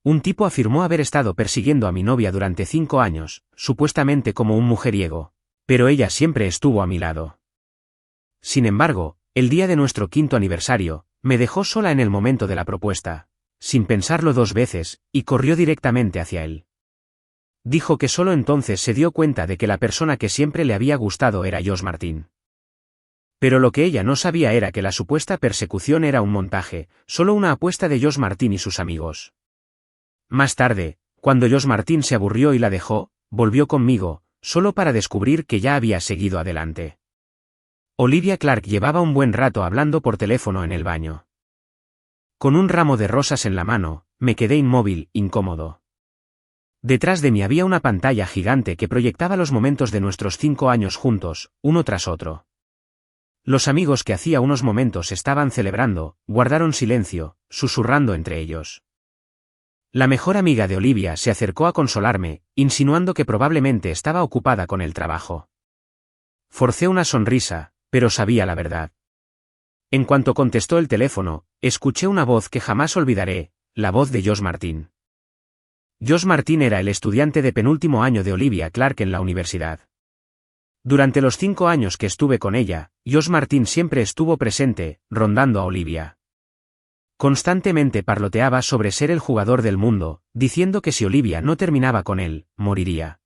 Un tipo afirmó haber estado persiguiendo a mi novia durante 5 años, supuestamente como un mujeriego, pero ella siempre estuvo a mi lado. Sin embargo, el día de nuestro 5º aniversario, me dejó sola en el momento de la propuesta, sin pensarlo 2 veces, y corrió directamente hacia él. Dijo que solo entonces se dio cuenta de que la persona que siempre le había gustado era Josh Martin. Pero lo que ella no sabía era que la supuesta persecución era un montaje, solo una apuesta de Josh Martin y sus amigos. Más tarde, cuando Josh Martin se aburrió y la dejó, volvió conmigo, solo para descubrir que ya había seguido adelante. Olivia Clark llevaba un buen rato hablando por teléfono en el baño. Con un ramo de rosas en la mano, me quedé inmóvil, incómodo. Detrás de mí había una pantalla gigante que proyectaba los momentos de nuestros 5 años juntos, uno tras otro. Los amigos que hacía unos momentos estaban celebrando, guardaron silencio, susurrando entre ellos. La mejor amiga de Olivia se acercó a consolarme, insinuando que probablemente estaba ocupada con el trabajo. Forcé una sonrisa, pero sabía la verdad. En cuanto contestó el teléfono, escuché una voz que jamás olvidaré, la voz de Josh Martin. Josh Martin era el estudiante de penúltimo año de Olivia Clark en la universidad. Durante los 5 años que estuve con ella, Josh Martin siempre estuvo presente, rondando a Olivia. Constantemente parloteaba sobre ser el jugador del mundo, diciendo que si Olivia no terminaba con él, moriría.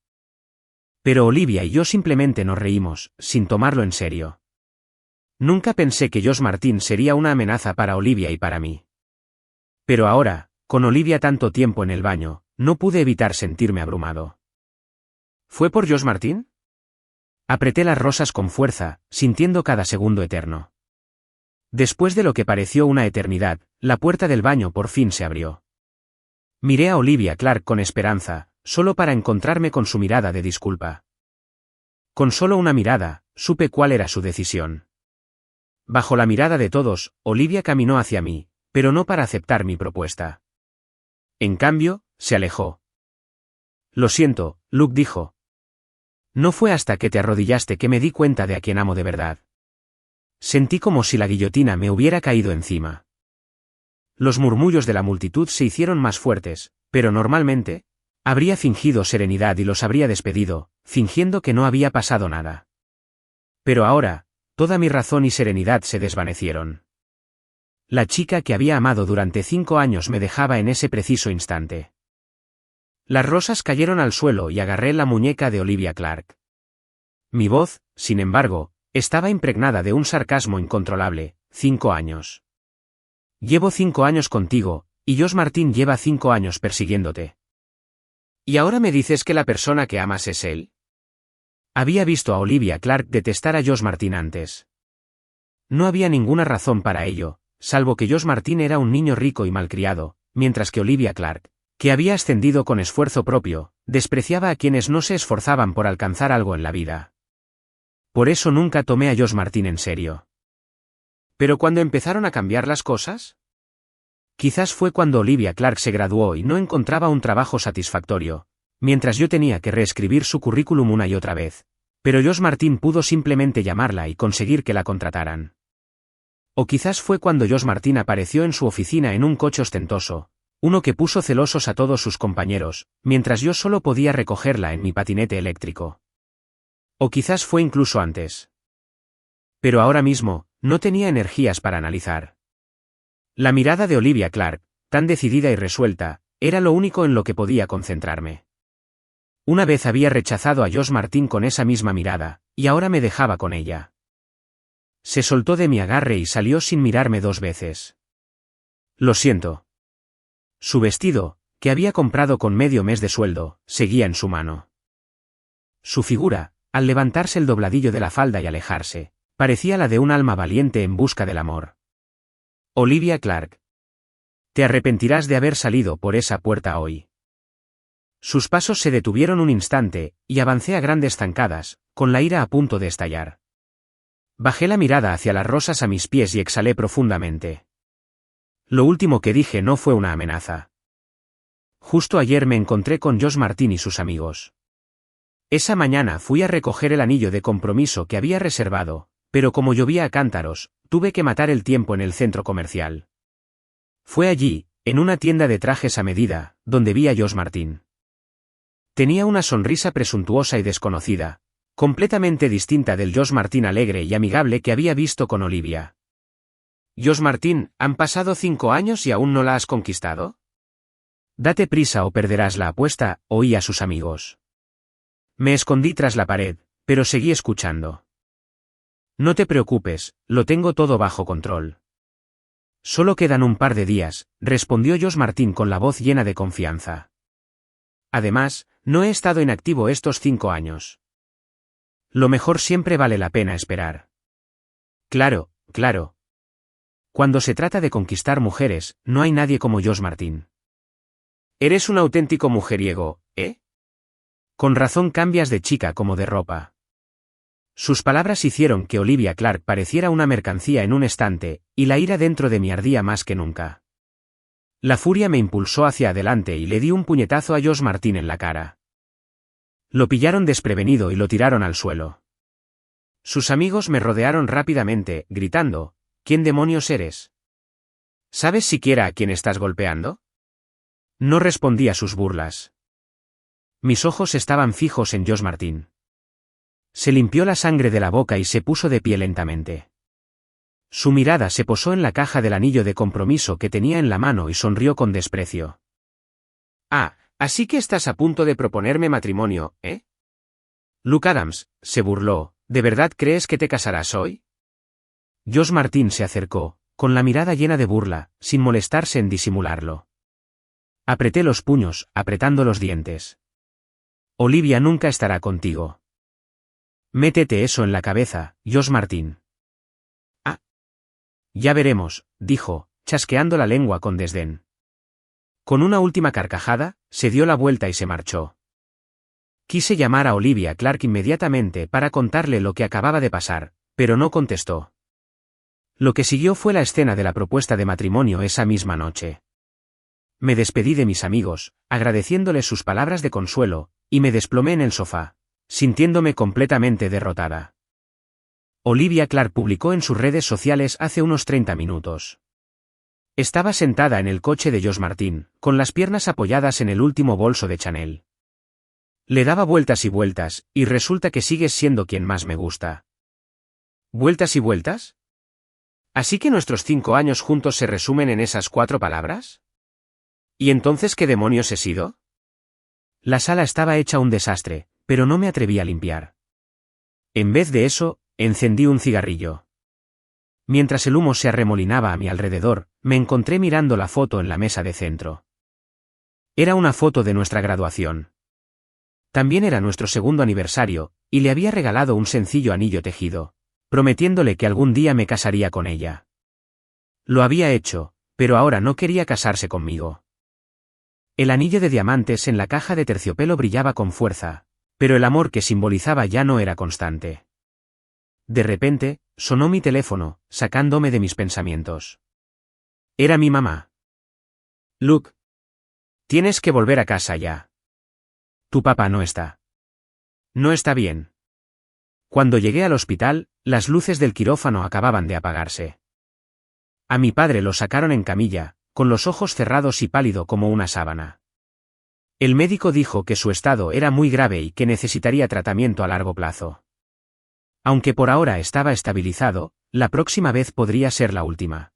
Pero Olivia y yo simplemente nos reímos, sin tomarlo en serio. Nunca pensé que Josh Martin sería una amenaza para Olivia y para mí. Pero ahora, con Olivia tanto tiempo en el baño, no pude evitar sentirme abrumado. ¿Fue por Josh Martin? Apreté las rosas con fuerza, sintiendo cada segundo eterno. Después de lo que pareció una eternidad, la puerta del baño por fin se abrió. Miré a Olivia Clark con esperanza, solo para encontrarme con su mirada de disculpa. Con solo una mirada, supe cuál era su decisión. Bajo la mirada de todos, Olivia caminó hacia mí, pero no para aceptar mi propuesta. En cambio, se alejó. Lo siento, Luke dijo. No fue hasta que te arrodillaste que me di cuenta de a quién amo de verdad. Sentí como si la guillotina me hubiera caído encima. Los murmullos de la multitud se hicieron más fuertes, pero normalmente, habría fingido serenidad y los habría despedido, fingiendo que no había pasado nada. Pero ahora, toda mi razón y serenidad se desvanecieron. La chica que había amado durante 5 años me dejaba en ese preciso instante. Las rosas cayeron al suelo y agarré la muñeca de Olivia Clark. Mi voz, sin embargo, estaba impregnada de un sarcasmo incontrolable. 5 años. Llevo 5 años contigo, y Josh Martin lleva 5 años persiguiéndote. ¿Y ahora me dices que la persona que amas es él? Había visto a Olivia Clark detestar a Josh Martin antes. No había ninguna razón para ello, salvo que Josh Martin era un niño rico y malcriado, mientras que Olivia Clark, que había ascendido con esfuerzo propio, despreciaba a quienes no se esforzaban por alcanzar algo en la vida. Por eso nunca tomé a Josh Martin en serio. ¿Pero cuándo empezaron a cambiar las cosas? Quizás fue cuando Olivia Clark se graduó y no encontraba un trabajo satisfactorio, mientras yo tenía que reescribir su currículum una y otra vez, pero Josh Martin pudo simplemente llamarla y conseguir que la contrataran. O quizás fue cuando Josh Martin apareció en su oficina en un coche ostentoso, uno que puso celosos a todos sus compañeros, mientras yo solo podía recogerla en mi patinete eléctrico. O quizás fue incluso antes. Pero ahora mismo, no tenía energías para analizar. La mirada de Olivia Clark, tan decidida y resuelta, era lo único en lo que podía concentrarme. Una vez había rechazado a Josh Martin con esa misma mirada, y ahora me dejaba con ella. Se soltó de mi agarre y salió sin mirarme 2 veces. Lo siento. Su vestido, que había comprado con medio mes de sueldo, seguía en su mano. Su figura, al levantarse el dobladillo de la falda y alejarse, parecía la de un alma valiente en busca del amor. Olivia Clark. Te arrepentirás de haber salido por esa puerta hoy. Sus pasos se detuvieron un instante, y avancé a grandes zancadas, con la ira a punto de estallar. Bajé la mirada hacia las rosas a mis pies y exhalé profundamente. Lo último que dije no fue una amenaza. Justo ayer me encontré con Josh Martin y sus amigos. Esa mañana fui a recoger el anillo de compromiso que había reservado, pero como llovía a cántaros, tuve que matar el tiempo en el centro comercial. Fue allí, En una tienda de trajes a medida, donde vi a Josh Martin. Tenía una sonrisa presuntuosa y desconocida, completamente distinta del Josh Martin alegre y amigable que había visto con Olivia. «Josh Martin, ¿han pasado 5 años y aún no la has conquistado? Date prisa o perderás la apuesta», oí a sus amigos. Me escondí tras la pared, pero seguí escuchando. «No te preocupes, lo tengo todo bajo control». «Solo quedan un par de días», respondió Josh Martin con la voz llena de confianza. «Además, no he estado inactivo estos 5 años. Lo mejor siempre vale la pena esperar». «Claro, claro. Cuando se trata de conquistar mujeres, no hay nadie como Josh Martin». «Eres un auténtico mujeriego, ¿eh? Con razón cambias de chica como de ropa». Sus palabras hicieron que Olivia Clark pareciera una mercancía en un estante, y la ira dentro de mí ardía más que nunca. La furia me impulsó hacia adelante y le di un puñetazo a Josh Martin en la cara. Lo pillaron desprevenido y lo tiraron al suelo. Sus amigos me rodearon rápidamente, gritando: «¿Quién demonios eres? ¿Sabes siquiera a quién estás golpeando?». No respondí a sus burlas. Mis ojos estaban fijos en Josh Martin. Se limpió la sangre de la boca y se puso de pie lentamente. Su mirada se posó en la caja del anillo de compromiso que tenía en la mano y sonrió con desprecio. «Ah, así que estás a punto de proponerme matrimonio, ¿eh? Luke Adams», se burló, «¿de verdad crees que te casarás hoy?». Josh Martin se acercó, con la mirada llena de burla, sin molestarse en disimularlo. Apreté los puños, apretando los dientes. «Olivia nunca estará contigo. Métete eso en la cabeza, Josh Martin». «Ah. Ya veremos», dijo, chasqueando la lengua con desdén. Con una última carcajada, se dio la vuelta y se marchó. Quise llamar a Olivia Clark inmediatamente para contarle lo que acababa de pasar, pero no contestó. Lo que siguió fue la escena de la propuesta de matrimonio esa misma noche. Me despedí de mis amigos, agradeciéndoles sus palabras de consuelo, y me desplomé en el sofá, sintiéndome completamente derrotada. Olivia Clark publicó en sus redes sociales hace unos 30 minutos. Estaba sentada en el coche de Josh Martin, con las piernas apoyadas en el último bolso de Chanel. Le daba vueltas y vueltas, y resulta que sigues siendo quien más me gusta. ¿Vueltas y vueltas? ¿Así que nuestros 5 años juntos se resumen en esas 4 palabras? ¿Y entonces qué demonios he sido? La sala estaba hecha un desastre, pero no me atreví a limpiar. En vez de eso, encendí un cigarrillo. Mientras el humo se arremolinaba a mi alrededor, me encontré mirando la foto en la mesa de centro. Era una foto de nuestra graduación. También era nuestro 2º aniversario, y le había regalado un sencillo anillo tejido, prometiéndole que algún día me casaría con ella. Lo había hecho, pero ahora no quería casarse conmigo. El anillo de diamantes en la caja de terciopelo brillaba con fuerza, pero el amor que simbolizaba ya no era constante. De repente, sonó mi teléfono, sacándome de mis pensamientos. Era mi mamá. «Luke. Tienes que volver a casa ya. Tu papá no está. No está bien». Cuando llegué al hospital, las luces del quirófano acababan de apagarse. A mi padre lo sacaron en camilla, con los ojos cerrados y pálido como una sábana. El médico dijo que su estado era muy grave y que necesitaría tratamiento a largo plazo. Aunque por ahora estaba estabilizado, la próxima vez podría ser la última.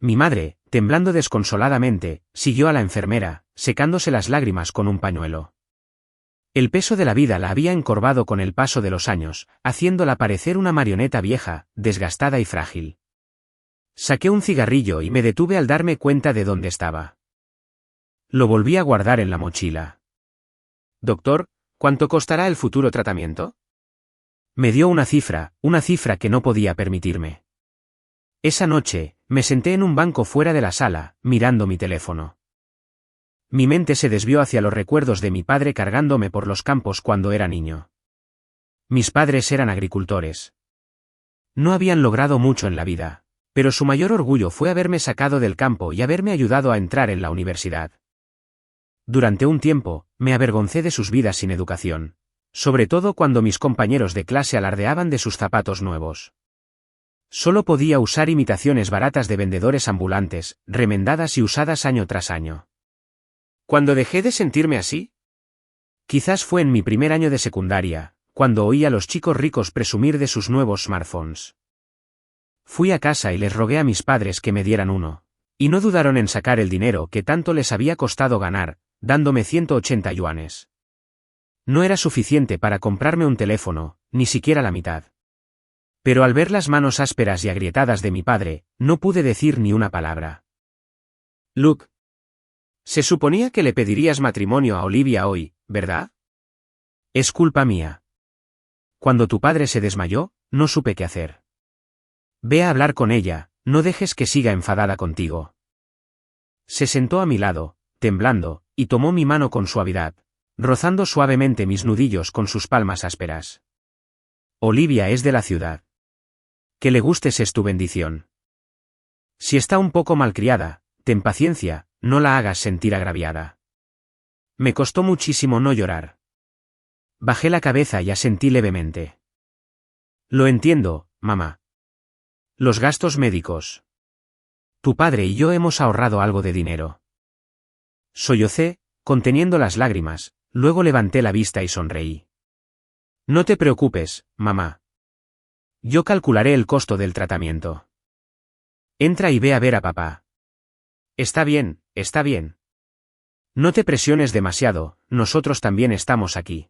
Mi madre, temblando desconsoladamente, siguió a la enfermera, secándose las lágrimas con un pañuelo. El peso de la vida la había encorvado con el paso de los años, haciéndola parecer una marioneta vieja, desgastada y frágil. Saqué un cigarrillo y me detuve al darme cuenta de dónde estaba. Lo volví a guardar en la mochila. «Doctor, ¿cuánto costará el futuro tratamiento?». Me dio una cifra que no podía permitirme. Esa noche, me senté en un banco fuera de la sala, mirando mi teléfono. Mi mente se desvió hacia los recuerdos de mi padre cargándome por los campos cuando era niño. Mis padres eran agricultores. No habían logrado mucho en la vida, pero su mayor orgullo fue haberme sacado del campo y haberme ayudado a entrar en la universidad. Durante un tiempo, me avergoncé de sus vidas sin educación, sobre todo cuando mis compañeros de clase alardeaban de sus zapatos nuevos. Solo podía usar imitaciones baratas de vendedores ambulantes, remendadas y usadas año tras año. ¿Cuándo dejé de sentirme así? Quizás fue en mi primer año de secundaria, cuando oí a los chicos ricos presumir de sus nuevos smartphones. Fui a casa y les rogué a mis padres que me dieran uno, y no dudaron en sacar el dinero que tanto les había costado ganar, dándome 180 yuanes. No era suficiente para comprarme un teléfono, ni siquiera la mitad. Pero al ver las manos ásperas y agrietadas de mi padre, no pude decir ni una palabra. Luke. Se suponía que le pedirías matrimonio a Olivia hoy, ¿verdad? Es culpa mía. Cuando tu padre se desmayó, no supe qué hacer. Ve a hablar con ella, no dejes que siga enfadada contigo. Se sentó a mi lado, temblando, y tomó mi mano con suavidad, rozando suavemente mis nudillos con sus palmas ásperas. Olivia es de la ciudad. Que le gustes es tu bendición. Si está un poco malcriada, ten paciencia, no la hagas sentir agraviada. Me costó muchísimo no llorar. Bajé la cabeza y asentí levemente. Lo entiendo, mamá. Los gastos médicos. Tu padre y yo hemos ahorrado algo de dinero. Sollocé, conteniendo las lágrimas, luego levanté la vista y sonreí. No te preocupes, mamá. Yo calcularé el costo del tratamiento. Entra y ve a ver a papá. Está bien, está bien. No te presiones demasiado, nosotros también estamos aquí.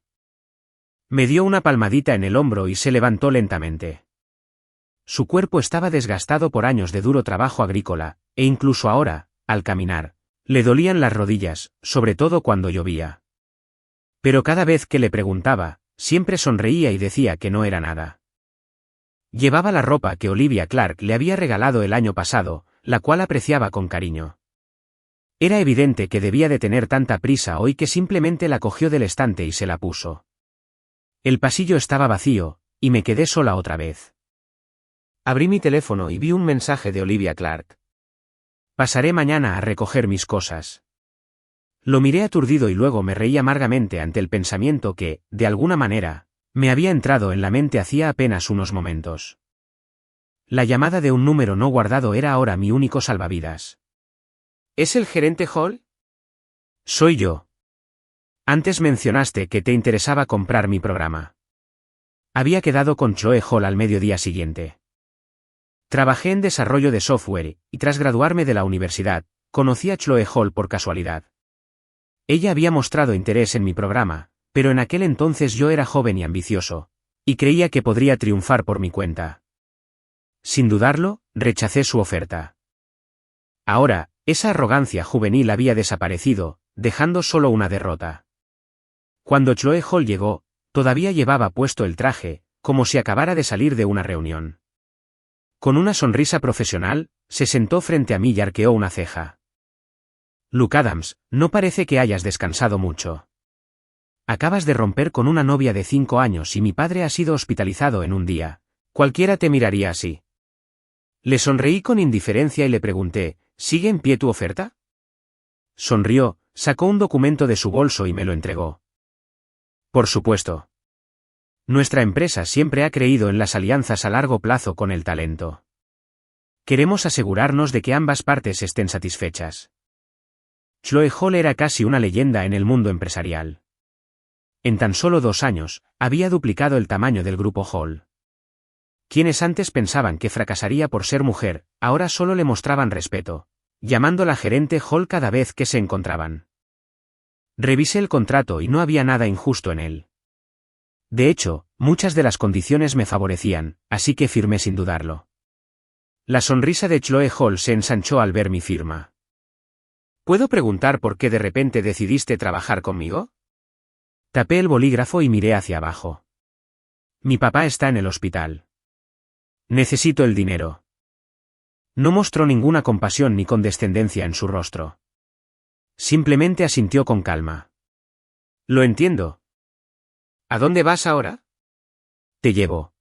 Me dio una palmadita en el hombro y se levantó lentamente. Su cuerpo estaba desgastado por años de duro trabajo agrícola, e incluso ahora, al caminar, le dolían las rodillas, sobre todo cuando llovía. Pero cada vez que le preguntaba, siempre sonreía y decía que no era nada. Llevaba la ropa que Olivia Clark le había regalado el año pasado, la cual apreciaba con cariño. Era evidente que debía de tener tanta prisa hoy que simplemente la cogió del estante y se la puso. El pasillo estaba vacío, y me quedé sola otra vez. Abrí mi teléfono y vi un mensaje de Olivia Clark. Pasaré mañana a recoger mis cosas. Lo miré aturdido y luego me reí amargamente ante el pensamiento que, de alguna manera, me había entrado en la mente hacía apenas unos momentos. La llamada de un número no guardado era ahora mi único salvavidas. ¿Es el gerente Hall? Soy yo. Antes mencionaste que te interesaba comprar mi programa. Había quedado con Chloe Hall al mediodía siguiente. Trabajé en desarrollo de software, y tras graduarme de la universidad, conocí a Chloe Hall por casualidad. Ella había mostrado interés en mi programa, pero en aquel entonces yo era joven y ambicioso, y creía que podría triunfar por mi cuenta. Sin dudarlo, rechacé su oferta. Ahora, esa arrogancia juvenil había desaparecido, dejando solo una derrota. Cuando Chloe Hall llegó, todavía llevaba puesto el traje, como si acabara de salir de una reunión. Con una sonrisa profesional, se sentó frente a mí y arqueó una ceja. Luke Adams, no parece que hayas descansado mucho. Acabas de romper con una novia de 5 años y mi padre ha sido hospitalizado en un día. Cualquiera te miraría así. Le sonreí con indiferencia y le pregunté, ¿sigue en pie tu oferta? Sonrió, sacó un documento de su bolso y me lo entregó. Por supuesto. Nuestra empresa siempre ha creído en las alianzas a largo plazo con el talento. Queremos asegurarnos de que ambas partes estén satisfechas. Chloe Hall era casi una leyenda en el mundo empresarial. En tan solo 2 años, había duplicado el tamaño del grupo Hall. Quienes antes pensaban que fracasaría por ser mujer, ahora solo le mostraban respeto, llamándola gerente Hall cada vez que se encontraban. Revisé el contrato y no había nada injusto en él. De hecho, muchas de las condiciones me favorecían, así que firmé sin dudarlo. La sonrisa de Chloe Hall se ensanchó al ver mi firma. ¿Puedo preguntar por qué de repente decidiste trabajar conmigo? Tapé el bolígrafo y miré hacia abajo. Mi papá está en el hospital. Necesito el dinero. No mostró ninguna compasión ni condescendencia en su rostro. Simplemente asintió con calma. Lo entiendo. ¿A dónde vas ahora? Te llevo.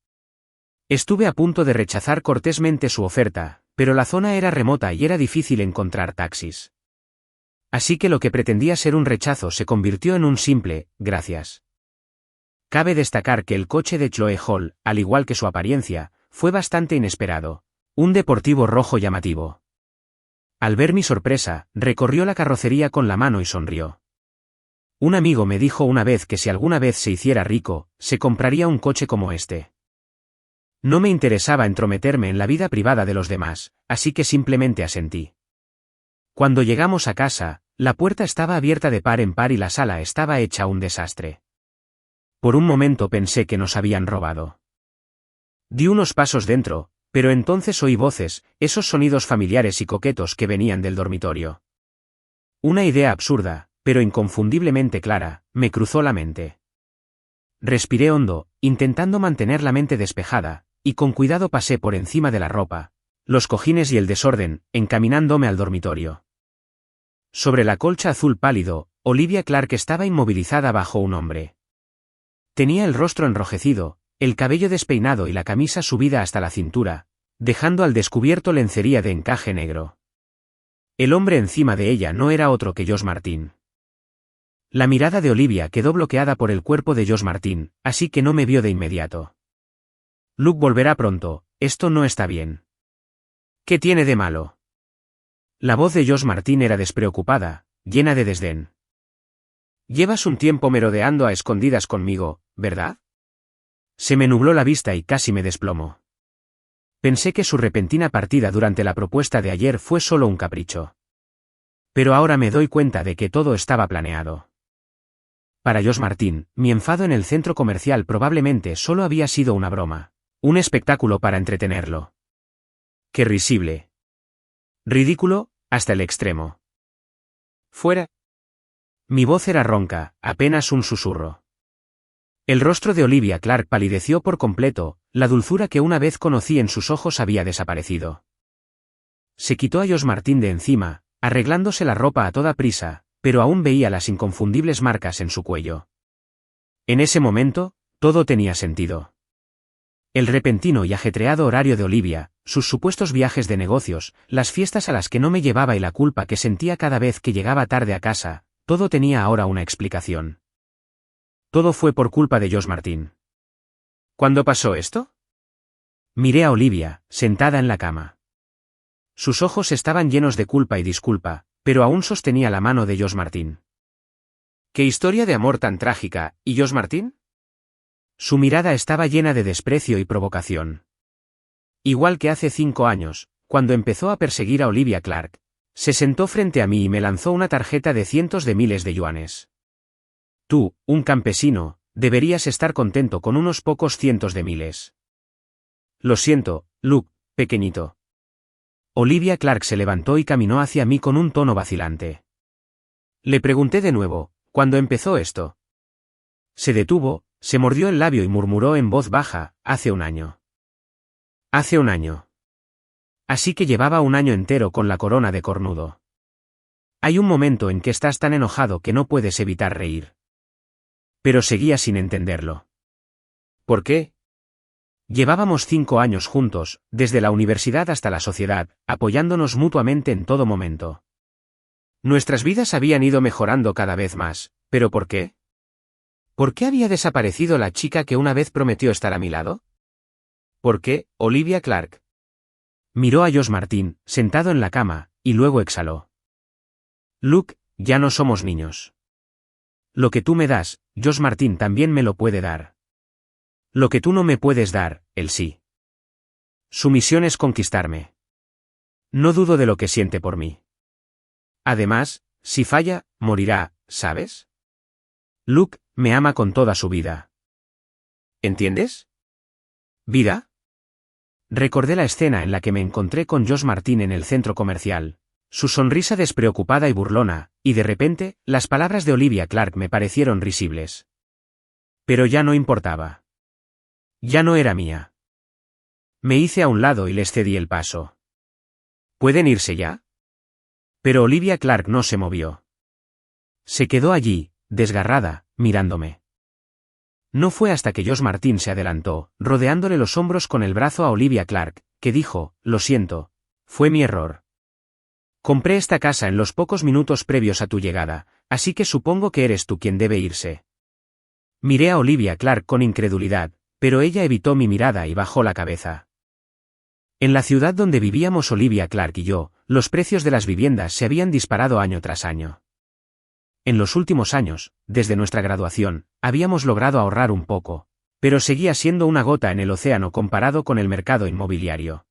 Estuve a punto de rechazar cortésmente su oferta, pero la zona era remota y era difícil encontrar taxis. Así que lo que pretendía ser un rechazo se convirtió en un simple, gracias. Cabe destacar que el coche de Chloe Hall, al igual que su apariencia, fue bastante inesperado. Un deportivo rojo llamativo. Al ver mi sorpresa, recorrió la carrocería con la mano y sonrió. Un amigo me dijo una vez que si alguna vez se hiciera rico, se compraría un coche como este. No me interesaba entrometerme en la vida privada de los demás, así que simplemente asentí. Cuando llegamos a casa, la puerta estaba abierta de par en par y la sala estaba hecha un desastre. Por un momento pensé que nos habían robado. Di unos pasos dentro, pero entonces oí voces, esos sonidos familiares y coquetos que venían del dormitorio. Una idea absurda, pero inconfundiblemente clara, me cruzó la mente. Respiré hondo, intentando mantener la mente despejada, y con cuidado pasé por encima de la ropa, los cojines y el desorden, encaminándome al dormitorio. Sobre la colcha azul pálido, Olivia Clark estaba inmovilizada bajo un hombre. Tenía el rostro enrojecido, el cabello despeinado y la camisa subida hasta la cintura, dejando al descubierto lencería de encaje negro. El hombre encima de ella no era otro que Josh Martin. La mirada de Olivia quedó bloqueada por el cuerpo de Josh Martin, así que no me vio de inmediato. Luke volverá pronto, esto no está bien. ¿Qué tiene de malo? La voz de Josh Martin era despreocupada, llena de desdén. Llevas un tiempo merodeando a escondidas conmigo, ¿verdad? Se me nubló la vista y casi me desplomó. Pensé que su repentina partida durante la propuesta de ayer fue solo un capricho. Pero ahora me doy cuenta de que todo estaba planeado. Para Josh Martin, mi enfado en el centro comercial probablemente solo había sido una broma, un espectáculo para entretenerlo. ¡Qué risible! Ridículo, hasta el extremo. ¡Fuera! Mi voz era ronca, apenas un susurro. El rostro de Olivia Clark palideció por completo, la dulzura que una vez conocí en sus ojos había desaparecido. Se quitó a Josh Martin de encima, arreglándose la ropa a toda prisa, pero aún veía las inconfundibles marcas en su cuello. En ese momento, todo tenía sentido. El repentino y ajetreado horario de Olivia, sus supuestos viajes de negocios, las fiestas a las que no me llevaba y la culpa que sentía cada vez que llegaba tarde a casa, todo tenía ahora una explicación. Todo fue por culpa de Josh Martin. ¿Cuándo pasó esto? Miré a Olivia, sentada en la cama. Sus ojos estaban llenos de culpa y disculpa, pero aún sostenía la mano de Josh Martin. ¿Qué historia de amor tan trágica, y Josh Martin? Su mirada estaba llena de desprecio y provocación. Igual que hace 5 años, cuando empezó a perseguir a Olivia Clark, se sentó frente a mí y me lanzó una tarjeta de cientos de miles de yuanes. Tú, un campesino, deberías estar contento con unos pocos cientos de miles. Lo siento, Luke, pequeñito. Olivia Clark se levantó y caminó hacia mí con un tono vacilante. Le pregunté de nuevo, ¿cuándo empezó esto? Se detuvo, se mordió el labio y murmuró en voz baja, hace un año. Hace un año. Así que llevaba un año entero con la corona de cornudo. Hay un momento en que estás tan enojado que no puedes evitar reír. Pero seguía sin entenderlo. ¿Por qué? Llevábamos 5 años juntos, desde la universidad hasta la sociedad, apoyándonos mutuamente en todo momento. Nuestras vidas habían ido mejorando cada vez más, ¿pero por qué? ¿Por qué había desaparecido la chica que una vez prometió estar a mi lado? ¿Por qué, Olivia Clark? Miró a Josh Martin, sentado en la cama, y luego exhaló. Luke, ya no somos niños. Lo que tú me das, Josh Martin también me lo puede dar. Lo que tú no me puedes dar, él sí. Su misión es conquistarme. No dudo de lo que siente por mí. Además, si falla, morirá, ¿sabes? Luke me ama con toda su vida. ¿Entiendes? ¿Vida? Recordé la escena en la que me encontré con Josh Martin en el centro comercial, su sonrisa despreocupada y burlona, y de repente, las palabras de Olivia Clark me parecieron risibles. Pero ya no importaba. Ya no era mía. Me hice a un lado y les cedí el paso. ¿Pueden irse ya? Pero Olivia Clark no se movió. Se quedó allí, desgarrada, mirándome. No fue hasta que Josh Martin se adelantó, rodeándole los hombros con el brazo a Olivia Clark, que dijo, lo siento, fue mi error. Compré esta casa en los pocos minutos previos a tu llegada, así que supongo que eres tú quien debe irse. Miré a Olivia Clark con incredulidad, pero ella evitó mi mirada y bajó la cabeza. En la ciudad donde vivíamos Olivia Clark y yo, los precios de las viviendas se habían disparado año tras año. En los últimos años, desde nuestra graduación, habíamos logrado ahorrar un poco, pero seguía siendo una gota en el océano comparado con el mercado inmobiliario.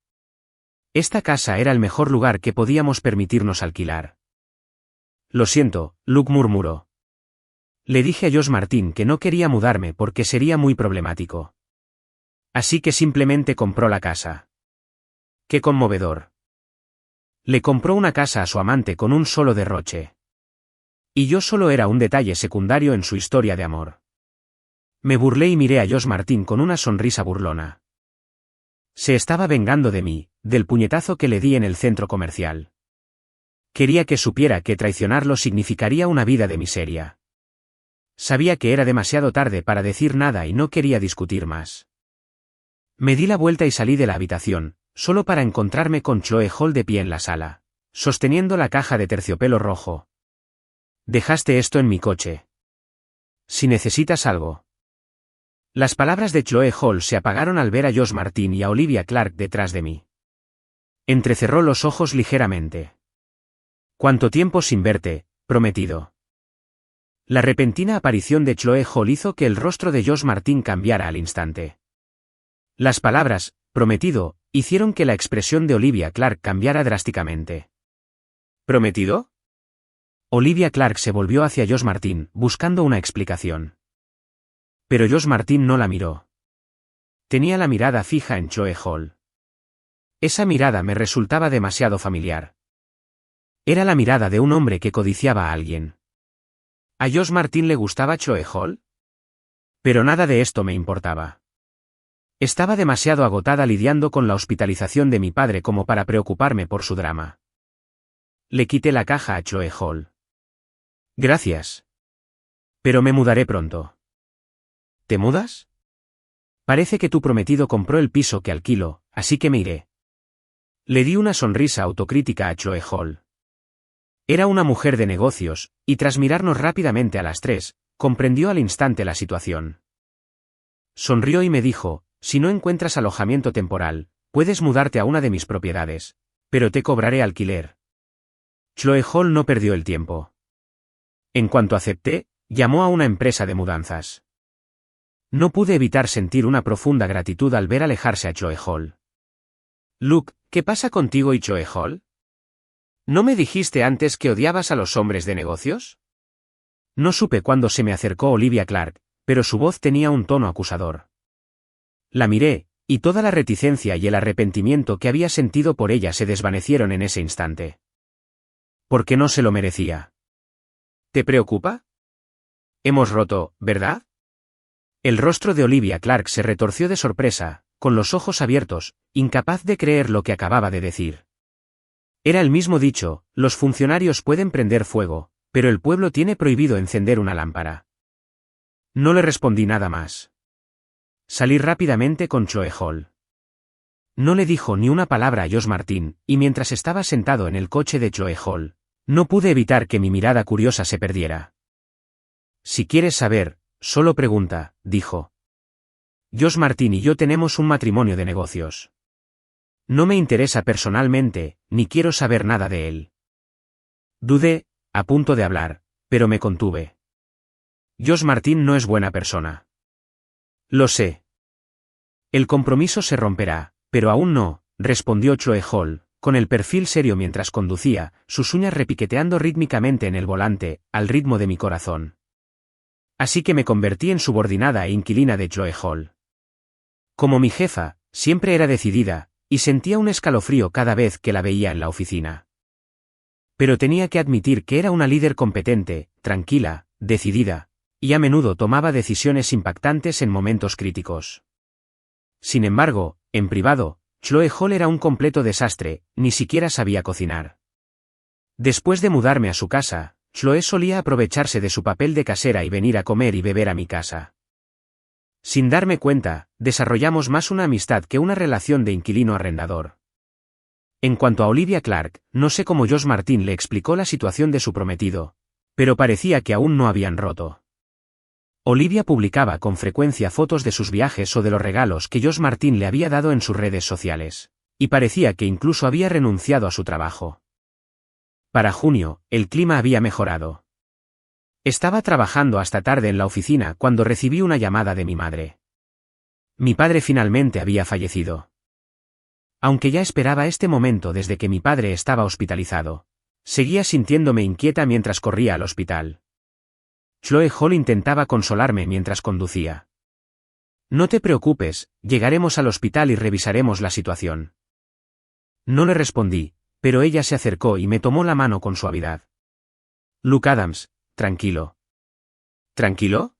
Esta casa era el mejor lugar que podíamos permitirnos alquilar. Lo siento, Luke murmuró. Le dije a Josh Martin que no quería mudarme porque sería muy problemático. Así que simplemente compró la casa. ¡Qué conmovedor! Le compró una casa a su amante con un solo derroche. Y yo solo era un detalle secundario en su historia de amor. Me burlé y miré a Josh Martin con una sonrisa burlona. Se estaba vengando de mí, del puñetazo que le di en el centro comercial. Quería que supiera que traicionarlo significaría una vida de miseria. Sabía que era demasiado tarde para decir nada y no quería discutir más. Me di la vuelta y salí de la habitación, solo para encontrarme con Chloe Hall de pie en la sala, sosteniendo la caja de terciopelo rojo. «Dejaste esto en mi coche. Si necesitas algo». Las palabras de Chloe Hall se apagaron al ver a Josh Martin y a Olivia Clark detrás de mí. Entrecerró los ojos ligeramente. «¿Cuánto tiempo sin verte, prometido?» La repentina aparición de Chloe Hall hizo que el rostro de Josh Martin cambiara al instante. Las palabras, prometido, hicieron que la expresión de Olivia Clark cambiara drásticamente. ¿Prometido? Olivia Clark se volvió hacia Josh Martin, buscando una explicación. Pero Josh Martin no la miró. Tenía la mirada fija en Chloe Hall. Esa mirada me resultaba demasiado familiar. Era la mirada de un hombre que codiciaba a alguien. ¿A Josh Martin le gustaba Chloe Hall? Pero nada de esto me importaba. Estaba demasiado agotada lidiando con la hospitalización de mi padre como para preocuparme por su drama. Le quité la caja a Chloe Hall. Gracias. Pero me mudaré pronto. ¿Te mudas? Parece que tu prometido compró el piso que alquilo, así que me iré. Le di una sonrisa autocrítica a Chloe Hall. Era una mujer de negocios, y tras mirarnos rápidamente a las tres, comprendió al instante la situación. Sonrió y me dijo, si no encuentras alojamiento temporal, puedes mudarte a una de mis propiedades, pero te cobraré alquiler. Chloe Hall no perdió el tiempo. En cuanto acepté, llamó a una empresa de mudanzas. No pude evitar sentir una profunda gratitud al ver alejarse a Chloe Hall. Luke, ¿qué pasa contigo y Chloe Hall? ¿No me dijiste antes que odiabas a los hombres de negocios? No supe cuándo se me acercó Olivia Clark, pero su voz tenía un tono acusador. La miré, y toda la reticencia y el arrepentimiento que había sentido por ella se desvanecieron en ese instante. Porque no se lo merecía. ¿Te preocupa? Hemos roto, ¿verdad? El rostro de Olivia Clark se retorció de sorpresa, con los ojos abiertos, incapaz de creer lo que acababa de decir. Era el mismo dicho, los funcionarios pueden prender fuego, pero el pueblo tiene prohibido encender una lámpara. No le respondí nada más. Salí rápidamente con Chloe Hall. No le dijo ni una palabra a Josh Martin, y mientras estaba sentado en el coche de Chloe Hall, no pude evitar que mi mirada curiosa se perdiera. Si quieres saber, solo pregunta, dijo. Josh Martin y yo tenemos un matrimonio de negocios. No me interesa personalmente, ni quiero saber nada de él. Dudé, a punto de hablar, pero me contuve. Josh Martin no es buena persona. Lo sé. El compromiso se romperá, pero aún no, respondió Chloe Hall, con el perfil serio mientras conducía, sus uñas repiqueteando rítmicamente en el volante, al ritmo de mi corazón. Así que me convertí en subordinada e inquilina de Chloe Hall. Como mi jefa, siempre era decidida, y sentía un escalofrío cada vez que la veía en la oficina. Pero tenía que admitir que era una líder competente, tranquila, decidida, y a menudo tomaba decisiones impactantes en momentos críticos. Sin embargo, en privado, Chloe Hall era un completo desastre, ni siquiera sabía cocinar. Después de mudarme a su casa, Chloe solía aprovecharse de su papel de casera y venir a comer y beber a mi casa. Sin darme cuenta, desarrollamos más una amistad que una relación de inquilino-arrendador. En cuanto a Olivia Clark, no sé cómo Josh Martin le explicó la situación de su prometido, pero parecía que aún no habían roto. Olivia publicaba con frecuencia fotos de sus viajes o de los regalos que Josh Martin le había dado en sus redes sociales, y parecía que incluso había renunciado a su trabajo. Para junio, el clima había mejorado. Estaba trabajando hasta tarde en la oficina cuando recibí una llamada de mi madre. Mi padre finalmente había fallecido. Aunque ya esperaba este momento desde que mi padre estaba hospitalizado, seguía sintiéndome inquieta mientras corría al hospital. Chloe Hall intentaba consolarme mientras conducía. No te preocupes, llegaremos al hospital y revisaremos la situación. No le respondí, pero ella se acercó y me tomó la mano con suavidad. Luke Adams, tranquilo. ¿Tranquilo?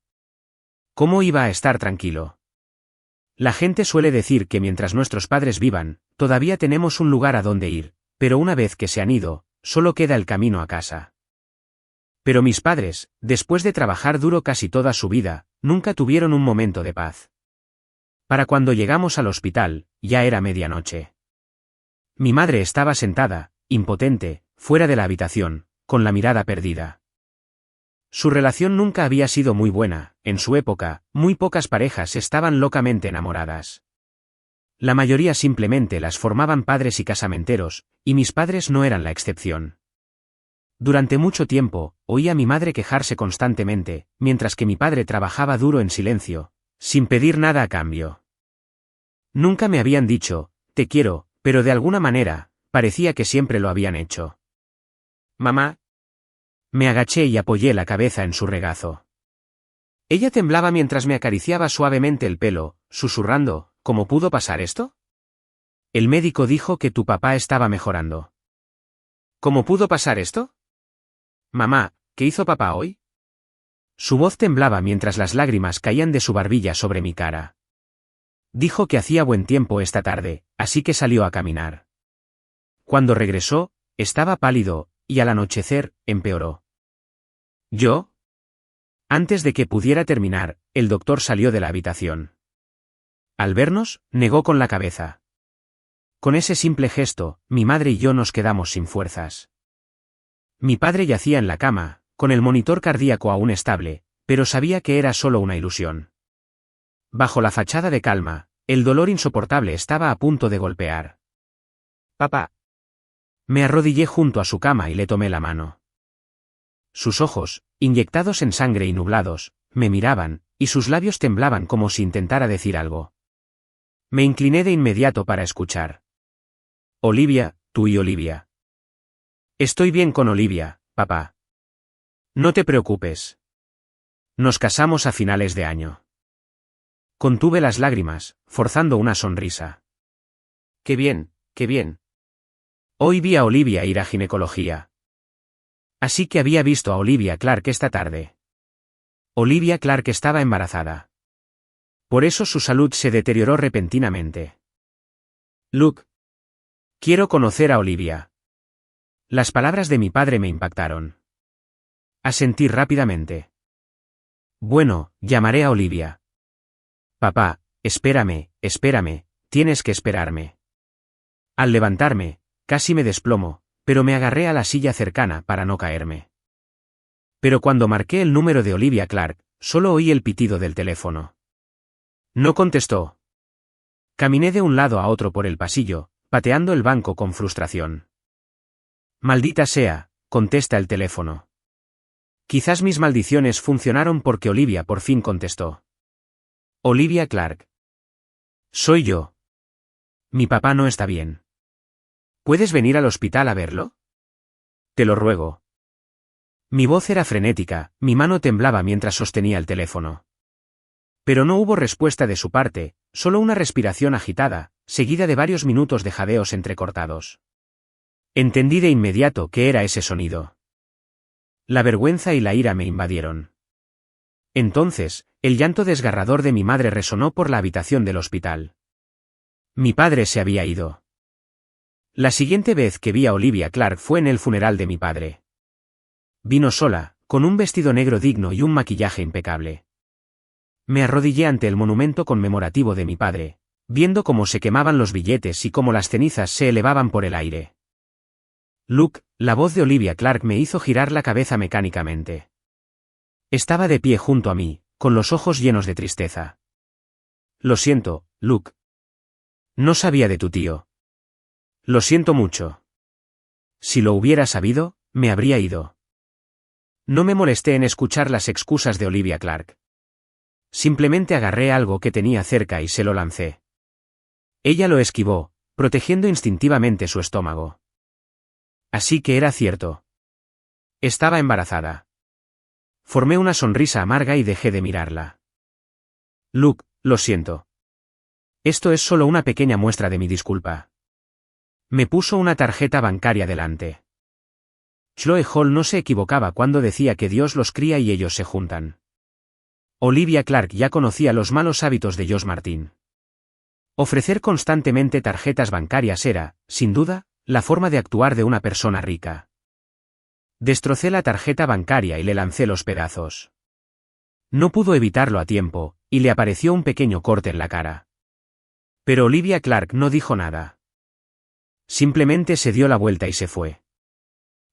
¿Cómo iba a estar tranquilo? La gente suele decir que mientras nuestros padres vivan, todavía tenemos un lugar a donde ir, pero una vez que se han ido, solo queda el camino a casa. Pero mis padres, después de trabajar duro casi toda su vida, nunca tuvieron un momento de paz. Para cuando llegamos al hospital, ya era medianoche. Mi madre estaba sentada, impotente, fuera de la habitación, con la mirada perdida. Su relación nunca había sido muy buena, en su época, muy pocas parejas estaban locamente enamoradas. La mayoría simplemente las formaban padres y casamenteros, y mis padres no eran la excepción. Durante mucho tiempo, oí a mi madre quejarse constantemente, mientras que mi padre trabajaba duro en silencio, sin pedir nada a cambio. Nunca me habían dicho, te quiero, pero de alguna manera, parecía que siempre lo habían hecho. Mamá. Me agaché y apoyé la cabeza en su regazo. Ella temblaba mientras me acariciaba suavemente el pelo, susurrando, ¿cómo pudo pasar esto? El médico dijo que tu papá estaba mejorando. ¿Cómo pudo pasar esto? Mamá, ¿qué hizo papá hoy? Su voz temblaba mientras las lágrimas caían de su barbilla sobre mi cara. Dijo que hacía buen tiempo esta tarde, así que salió a caminar. Cuando regresó, estaba pálido, y al anochecer, empeoró. ¿Yo? Antes de que pudiera terminar, el doctor salió de la habitación. Al vernos, negó con la cabeza. Con ese simple gesto, mi madre y yo nos quedamos sin fuerzas. Mi padre yacía en la cama, con el monitor cardíaco aún estable, pero sabía que era solo una ilusión. Bajo la fachada de calma, el dolor insoportable estaba a punto de golpear. Papá. Me arrodillé junto a su cama y le tomé la mano. Sus ojos, inyectados en sangre y nublados, me miraban, y sus labios temblaban como si intentara decir algo. Me incliné de inmediato para escuchar. Olivia, tú y Olivia. Estoy bien con Olivia, papá. No te preocupes. Nos casamos a finales de año. Contuve las lágrimas, forzando una sonrisa. Qué bien, qué bien. Hoy vi a Olivia ir a ginecología. Así que había visto a Olivia Clark esta tarde. Olivia Clark estaba embarazada. Por eso su salud se deterioró repentinamente. Luke. Quiero conocer a Olivia. Las palabras de mi padre me impactaron. Asentí rápidamente. Bueno, llamaré a Olivia. Papá, espérame, tienes que esperarme. Al levantarme, casi me desplomo, pero me agarré a la silla cercana para no caerme. Pero cuando marqué el número de Olivia Clark, solo oí el pitido del teléfono. No contestó. Caminé de un lado a otro por el pasillo, pateando el banco con frustración. Maldita sea, contesta el teléfono. Quizás mis maldiciones funcionaron porque Olivia por fin contestó. Olivia Clark. Soy yo. Mi papá no está bien. ¿Puedes venir al hospital a verlo? Te lo ruego. Mi voz era frenética, mi mano temblaba mientras sostenía el teléfono. Pero no hubo respuesta de su parte, solo una respiración agitada, seguida de varios minutos de jadeos entrecortados. Entendí de inmediato qué era ese sonido. La vergüenza y la ira me invadieron. Entonces, el llanto desgarrador de mi madre resonó por la habitación del hospital. Mi padre se había ido. La siguiente vez que vi a Olivia Clark fue en el funeral de mi padre. Vino sola, con un vestido negro digno y un maquillaje impecable. Me arrodillé ante el monumento conmemorativo de mi padre, viendo cómo se quemaban los billetes y cómo las cenizas se elevaban por el aire. Luke, la voz de Olivia Clark me hizo girar la cabeza mecánicamente. Estaba de pie junto a mí, con los ojos llenos de tristeza. Lo siento, Luke. No sabía de tu tío. Lo siento mucho. Si lo hubiera sabido, me habría ido. No me molesté en escuchar las excusas de Olivia Clark. Simplemente agarré algo que tenía cerca y se lo lancé. Ella lo esquivó, protegiendo instintivamente su estómago. Así que era cierto. Estaba embarazada. Formé una sonrisa amarga y dejé de mirarla. Luke, lo siento. Esto es solo una pequeña muestra de mi disculpa. Me puso una tarjeta bancaria delante. Chloe Hall no se equivocaba cuando decía que Dios los cría y ellos se juntan. Olivia Clark ya conocía los malos hábitos de Josh Martin. Ofrecer constantemente tarjetas bancarias era, sin duda, la forma de actuar de una persona rica. Destrocé la tarjeta bancaria y le lancé los pedazos. No pudo evitarlo a tiempo, y le apareció un pequeño corte en la cara. Pero Olivia Clark no dijo nada. Simplemente se dio la vuelta y se fue.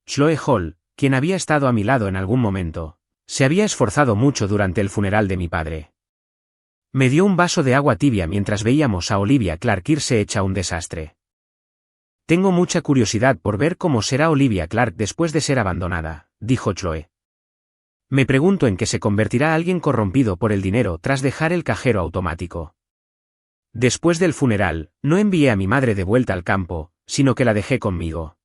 Chloe Hall, quien había estado a mi lado en algún momento, se había esforzado mucho durante el funeral de mi padre. Me dio un vaso de agua tibia mientras veíamos a Olivia Clark irse hecha un desastre. Tengo mucha curiosidad por ver cómo será Olivia Clark después de ser abandonada, dijo Chloe. Me pregunto en qué se convertirá alguien corrompido por el dinero tras dejar el cajero automático. Después del funeral, no envié a mi madre de vuelta al campo, sino que la dejé conmigo.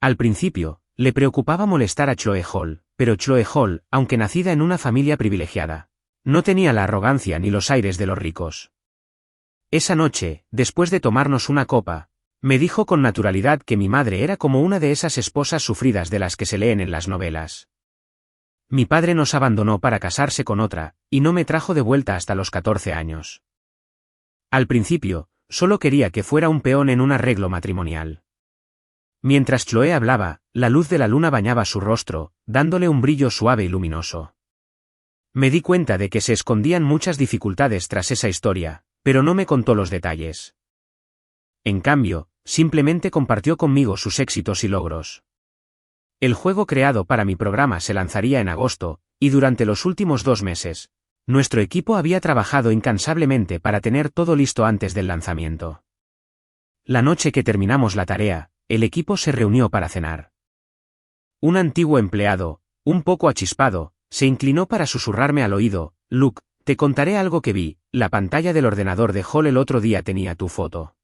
Al principio, le preocupaba molestar a Chloe Hall, pero Chloe Hall, aunque nacida en una familia privilegiada, no tenía la arrogancia ni los aires de los ricos. Esa noche, después de tomarnos una copa, me dijo con naturalidad que mi madre era como una de esas esposas sufridas de las que se leen en las novelas. Mi padre nos abandonó para casarse con otra, y no me trajo de vuelta hasta los 14 años. Al principio, solo quería que fuera un peón en un arreglo matrimonial. Mientras Chloe hablaba, la luz de la luna bañaba su rostro, dándole un brillo suave y luminoso. Me di cuenta de que se escondían muchas dificultades tras esa historia, pero no me contó los detalles. En cambio, simplemente compartió conmigo sus éxitos y logros. El juego creado para mi programa se lanzaría en agosto, y durante los últimos 2 meses, nuestro equipo había trabajado incansablemente para tener todo listo antes del lanzamiento. La noche que terminamos la tarea, el equipo se reunió para cenar. Un antiguo empleado, un poco achispado, se inclinó para susurrarme al oído: Luke, te contaré algo que vi, la pantalla del ordenador de Hall el otro día tenía tu foto.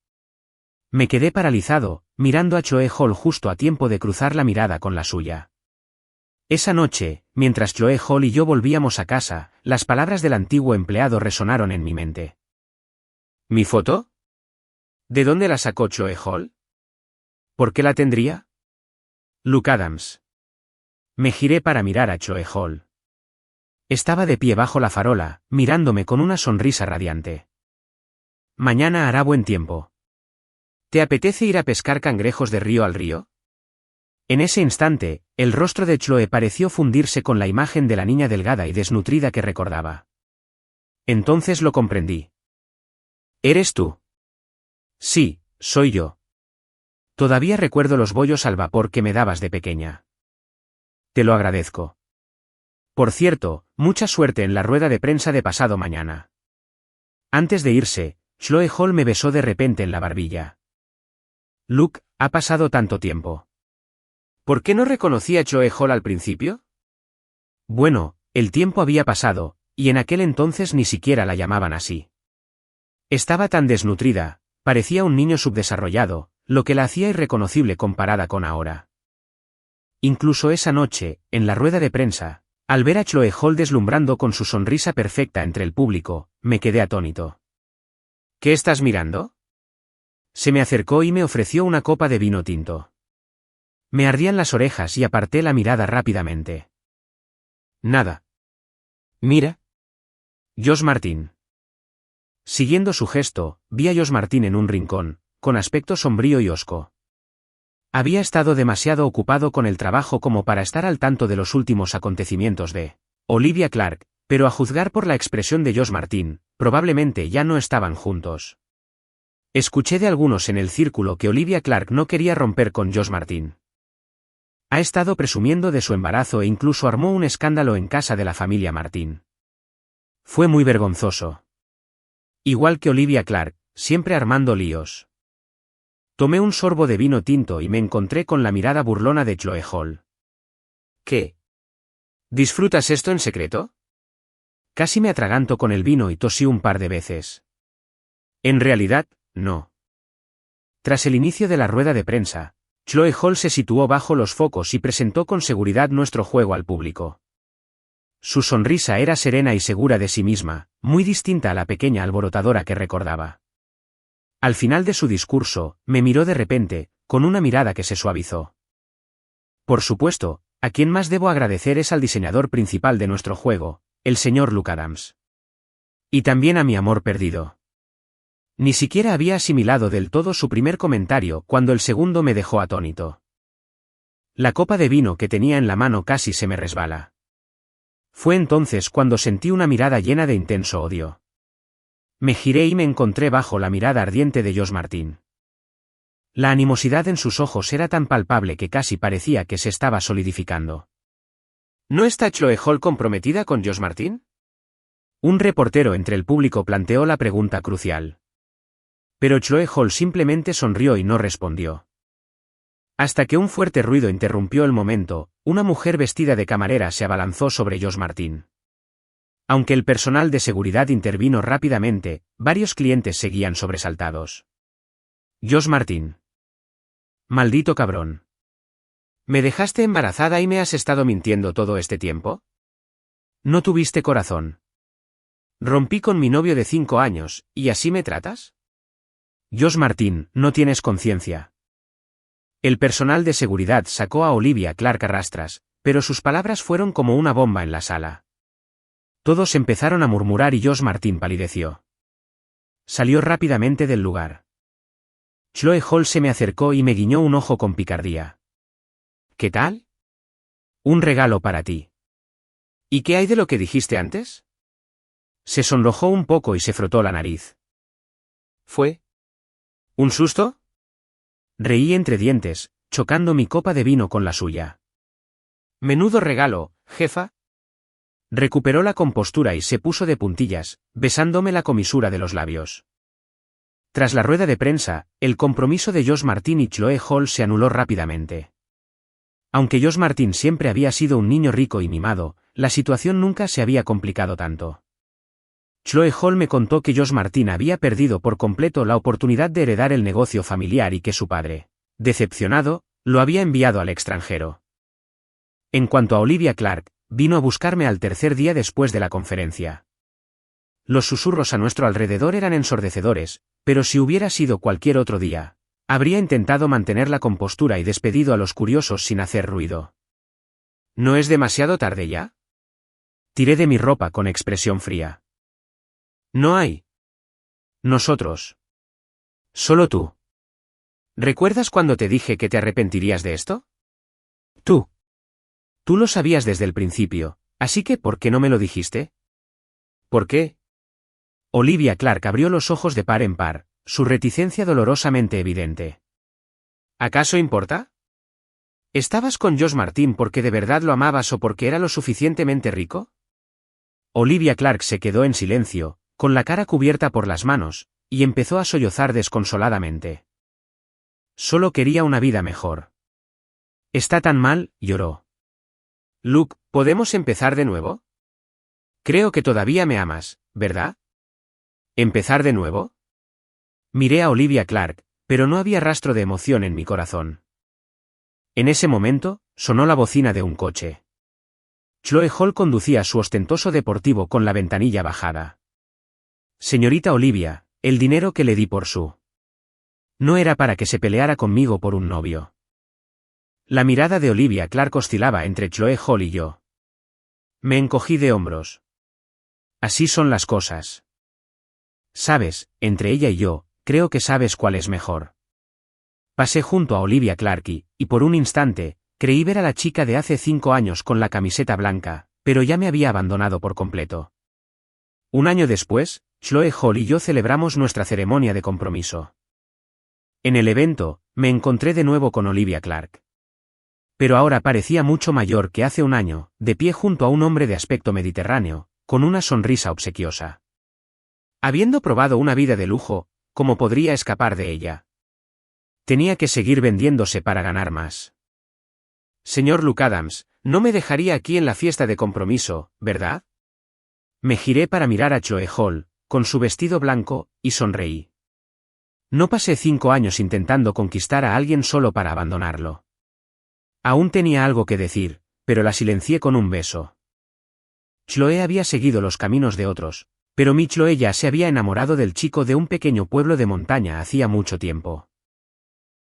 Me quedé paralizado, mirando a Chloe Hall justo a tiempo de cruzar la mirada con la suya. Esa noche, mientras Chloe Hall y yo volvíamos a casa, las palabras del antiguo empleado resonaron en mi mente. ¿Mi foto? ¿De dónde la sacó Chloe Hall? ¿Por qué la tendría? Luke Adams. Me giré para mirar a Chloe Hall. Estaba de pie bajo la farola, mirándome con una sonrisa radiante. Mañana hará buen tiempo. ¿Te apetece ir a pescar cangrejos de río al río? En ese instante, el rostro de Chloe pareció fundirse con la imagen de la niña delgada y desnutrida que recordaba. Entonces lo comprendí. ¿Eres tú? Sí, soy yo. Todavía recuerdo los bollos al vapor que me dabas de pequeña. Te lo agradezco. Por cierto, mucha suerte en la rueda de prensa de pasado mañana. Antes de irse, Chloe Hall me besó de repente en la barbilla. Luke, ha pasado tanto tiempo. ¿Por qué no reconocí a Chloe Hall al principio? Bueno, el tiempo había pasado, y en aquel entonces ni siquiera la llamaban así. Estaba tan desnutrida, parecía un niño subdesarrollado, lo que la hacía irreconocible comparada con ahora. Incluso esa noche, en la rueda de prensa, al ver a Chloe Hall deslumbrando con su sonrisa perfecta entre el público, me quedé atónito. ¿Qué estás mirando? Se me acercó y me ofreció una copa de vino tinto. Me ardían las orejas y aparté la mirada rápidamente. Nada. Mira. Josh Martin. Siguiendo su gesto, vi a Josh Martin en un rincón, con aspecto sombrío y hosco. Había estado demasiado ocupado con el trabajo como para estar al tanto de los últimos acontecimientos de Olivia Clark, pero a juzgar por la expresión de Josh Martin, probablemente ya no estaban juntos. Escuché de algunos en el círculo que Olivia Clark no quería romper con Josh Martin. Ha estado presumiendo de su embarazo e incluso armó un escándalo en casa de la familia Martin. Fue muy vergonzoso. Igual que Olivia Clark, siempre armando líos. Tomé un sorbo de vino tinto y me encontré con la mirada burlona de Chloe Hall. ¿Qué? ¿Disfrutas esto en secreto? Casi me atraganto con el vino y tosí un par de veces. En realidad, no. Tras el inicio de la rueda de prensa, Chloe Hall se situó bajo los focos y presentó con seguridad nuestro juego al público. Su sonrisa era serena y segura de sí misma, muy distinta a la pequeña alborotadora que recordaba. Al final de su discurso, me miró de repente, con una mirada que se suavizó. Por supuesto, a quien más debo agradecer es al diseñador principal de nuestro juego, el señor Luke Adams. Y también a mi amor perdido. Ni siquiera había asimilado del todo su primer comentario cuando el segundo me dejó atónito. La copa de vino que tenía en la mano casi se me resbala. Fue entonces cuando sentí una mirada llena de intenso odio. Me giré y me encontré bajo la mirada ardiente de Josh Martin. La animosidad en sus ojos era tan palpable que casi parecía que se estaba solidificando. ¿No está Chloe Hall comprometida con Josh Martin? Un reportero entre el público planteó la pregunta crucial. Pero Chloe Hall simplemente sonrió y no respondió. Hasta que un fuerte ruido interrumpió el momento, una mujer vestida de camarera se abalanzó sobre Josh Martin. Aunque el personal de seguridad intervino rápidamente, varios clientes seguían sobresaltados. Josh Martin. Maldito cabrón. ¿Me dejaste embarazada y me has estado mintiendo todo este tiempo? ¿No tuviste corazón? Rompí con mi novio de 5 años, ¿y así me tratas? Josh Martin, no tienes conciencia. El personal de seguridad sacó a Olivia Clark a rastras, pero sus palabras fueron como una bomba en la sala. Todos empezaron a murmurar y Josh Martin palideció. Salió rápidamente del lugar. Chloe Hall se me acercó y me guiñó un ojo con picardía. ¿Qué tal? Un regalo para ti. ¿Y qué hay de lo que dijiste antes? Se sonrojó un poco y se frotó la nariz. ¿Fue un susto? Reí entre dientes, chocando mi copa de vino con la suya. Menudo regalo, jefa. Recuperó la compostura y se puso de puntillas, besándome la comisura de los labios. Tras la rueda de prensa, el compromiso de Josh Martin y Chloe Hall se anuló rápidamente. Aunque Josh Martin siempre había sido un niño rico y mimado, la situación nunca se había complicado tanto. Chloe Hall me contó que Josh Martin había perdido por completo la oportunidad de heredar el negocio familiar y que su padre, decepcionado, lo había enviado al extranjero. En cuanto a Olivia Clark, vino a buscarme al tercer día después de la conferencia. Los susurros a nuestro alrededor eran ensordecedores, pero si hubiera sido cualquier otro día, habría intentado mantener la compostura y despedido a los curiosos sin hacer ruido. ¿No es demasiado tarde ya? Tiré de mi ropa con expresión fría. No hay. Nosotros. Solo tú. ¿Recuerdas cuando te dije que te arrepentirías de esto? Tú. Tú lo sabías desde el principio, así que ¿por qué no me lo dijiste? ¿Por qué? Olivia Clark abrió los ojos de par en par, su reticencia dolorosamente evidente. ¿Acaso importa? ¿Estabas con Josh Martin porque de verdad lo amabas o porque era lo suficientemente rico? Olivia Clark se quedó en silencio, con la cara cubierta por las manos, y empezó a sollozar desconsoladamente. Solo quería una vida mejor. Está tan mal, lloró. Luke, ¿podemos empezar de nuevo? Creo que todavía me amas, ¿verdad? ¿Empezar de nuevo? Miré a Olivia Clark, pero no había rastro de emoción en mi corazón. En ese momento, sonó la bocina de un coche. Chloe Hall conducía su ostentoso deportivo con la ventanilla bajada. Señorita Olivia, el dinero que le di por su. No era para que se peleara conmigo por un novio. La mirada de Olivia Clark oscilaba entre Chloe Hall y yo. Me encogí de hombros. Así son las cosas. Sabes, entre ella y yo, creo que sabes cuál es mejor. Pasé junto a Olivia Clark y por un instante, creí ver a la chica de hace 5 años con la camiseta blanca, pero ya me había abandonado por completo. Un año después, Chloe Hall y yo celebramos nuestra ceremonia de compromiso. En el evento, me encontré de nuevo con Olivia Clark. Pero ahora parecía mucho mayor que hace un año, de pie junto a un hombre de aspecto mediterráneo, con una sonrisa obsequiosa. Habiendo probado una vida de lujo, ¿cómo podría escapar de ella? Tenía que seguir vendiéndose para ganar más. Señor Luke Adams, no me dejaría aquí en la fiesta de compromiso, ¿verdad? Me giré para mirar a Chloe Hall, con su vestido blanco, y sonreí. No pasé 5 años intentando conquistar a alguien solo para abandonarlo. Aún tenía algo que decir, pero la silencié con un beso. Chloe había seguido los caminos de otros, pero mi Chloe ya se había enamorado del chico de un pequeño pueblo de montaña hacía mucho tiempo.